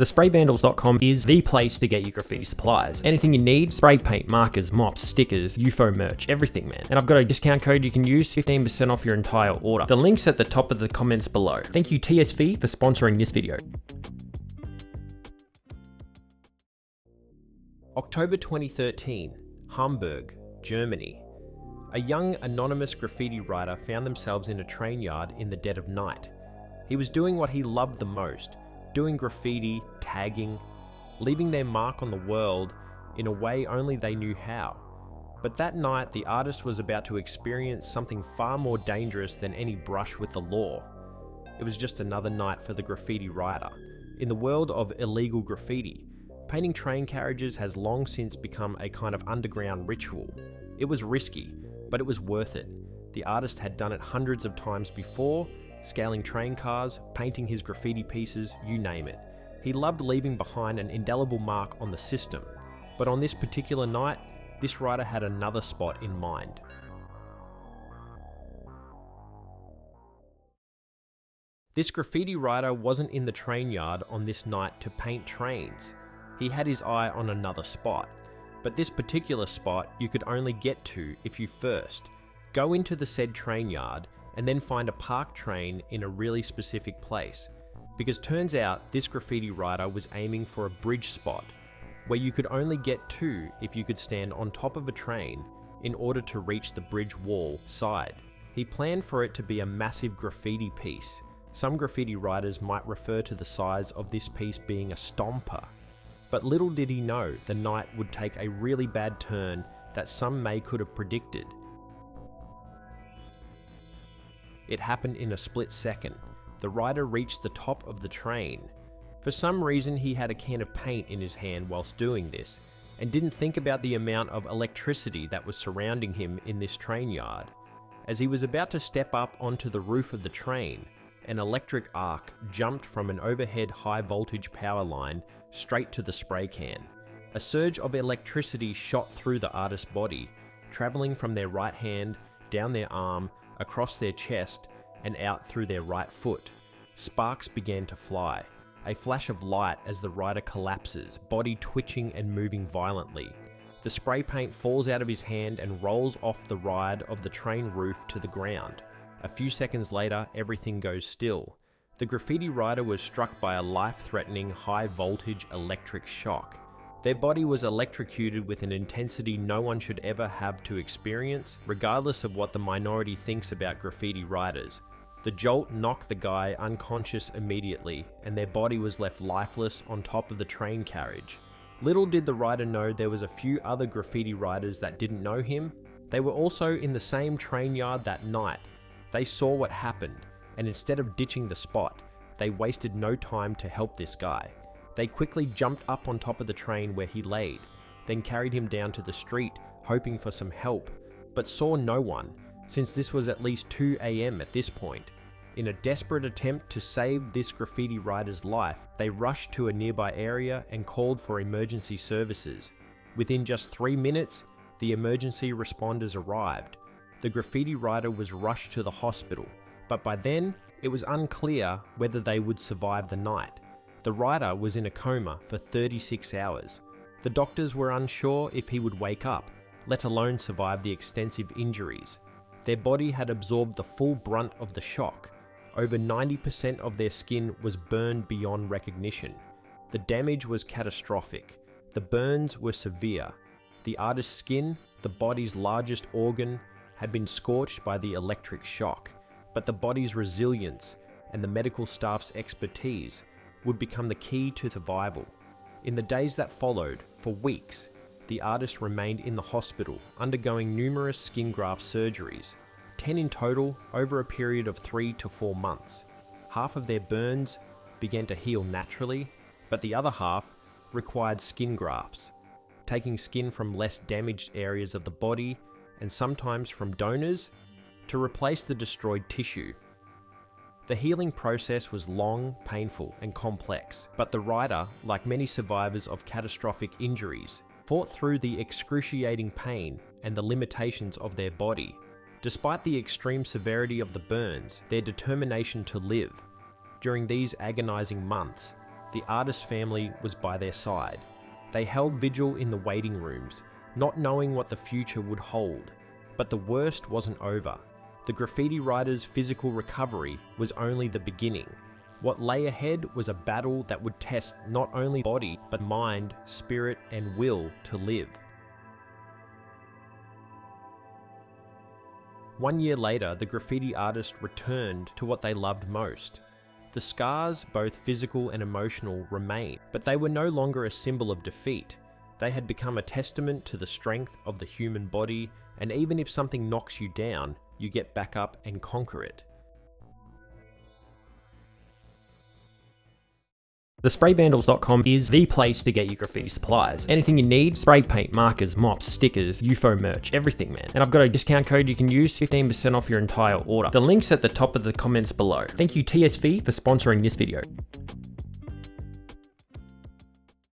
SprayVandalz.com is the place to get your graffiti supplies. Anything you need, spray paint, markers, mops, stickers, Youfo merch, everything, man. And I've got a discount code you can use, 15% off your entire order. The link's at the top of the comments below. Thank you TSV for sponsoring this video. October 2013, Hamburg, Germany. A young anonymous graffiti writer found themselves in a train yard in the dead of night. He was doing what he loved the most, doing graffiti, tagging, leaving their mark on the world in a way only they knew how. But that night, the artist was about to experience something far more dangerous than any brush with the law. It was just another night for the graffiti writer. In the world of illegal graffiti, painting train carriages has long since become a kind of underground ritual. It was risky, but it was worth it. The artist had done it hundreds of times before, scaling train cars, painting his graffiti pieces, you name it. He loved leaving behind an indelible mark on the system, but on this particular night, this writer had another spot in mind. This graffiti writer wasn't in the train yard on this night to paint trains. He had his eye on another spot, but this particular spot you could only get to if you first go into the said train yard and then find a parked train in a really specific place, because turns out this graffiti writer was aiming for a bridge spot where you could only get to if you could stand on top of a train in order to reach the bridge wall side. He planned for it to be a massive graffiti piece. Some graffiti writers might refer to the size of this piece being a stomper, but little did he know the night would take a really bad turn that some could have predicted. It happened in a split second. The writer reached the top of the train. For some reason, he had a can of paint in his hand whilst doing this, and didn't think about the amount of electricity that was surrounding him in this train yard. As he was about to step up onto the roof of the train, an electric arc jumped from an overhead high voltage power line straight to the spray can. A surge of electricity shot through the artist's body, travelling from their right hand, down their arm, across their chest, and out through their right foot. Sparks began to fly. A flash of light as the rider collapses, body twitching and moving violently. The spray paint falls out of his hand and rolls off the ride of the train roof to the ground. A few seconds later, everything goes still. The graffiti writer was struck by a life-threatening high-voltage electric shock. Their body was electrocuted with an intensity no one should ever have to experience, regardless of what the minority thinks about graffiti writers. The jolt knocked the guy unconscious immediately, and their body was left lifeless on top of the train carriage. Little did the writer know there was a few other graffiti writers that didn't know him. They were also in the same train yard that night. They saw what happened, and instead of ditching the spot, they wasted no time to help this guy. They quickly jumped up on top of the train where he laid, then carried him down to the street, hoping for some help, but saw no one, since this was at least 2 AM at this point. In a desperate attempt to save this graffiti writer's life, they rushed to a nearby area and called for emergency services. Within just 3 minutes, the emergency responders arrived. The graffiti writer was rushed to the hospital, but by then, it was unclear whether they would survive the night. The writer was in a coma for 36 hours. The doctors were unsure if he would wake up, let alone survive the extensive injuries. Their body had absorbed the full brunt of the shock. Over 90% of their skin was burned beyond recognition. The damage was catastrophic. The burns were severe. The artist's skin, the body's largest organ, had been scorched by the electric shock, but the body's resilience and the medical staff's expertise would become the key to survival. In the days that followed, for weeks, the artist remained in the hospital, undergoing numerous skin graft surgeries, 10 in total over a period of 3 to 4 months. Half of their burns began to heal naturally, but the other half required skin grafts, taking skin from less damaged areas of the body and sometimes from donors to replace the destroyed tissue. The healing process was long, painful, and complex, but the writer, like many survivors of catastrophic injuries, fought through the excruciating pain and the limitations of their body. Despite the extreme severity of the burns, their determination to live. During these agonizing months, the artist's family was by their side. They held vigil in the waiting rooms, not knowing what the future would hold. But the worst wasn't over. The graffiti writer's physical recovery was only the beginning. What lay ahead was a battle that would test not only body, but mind, spirit, and will to live. 1 year later, the graffiti artist returned to what they loved most. The scars, both physical and emotional, remained, but they were no longer a symbol of defeat. They had become a testament to the strength of the human body, and even if something knocks you down, you get back up and conquer it. SprayVandalz.com is the place to get your graffiti supplies. Anything you need, spray paint, markers, mops, stickers, Youfo merch, everything, man. And I've got a discount code you can use, 15% off your entire order. The link's at the top of the comments below. Thank you TSV for sponsoring this video.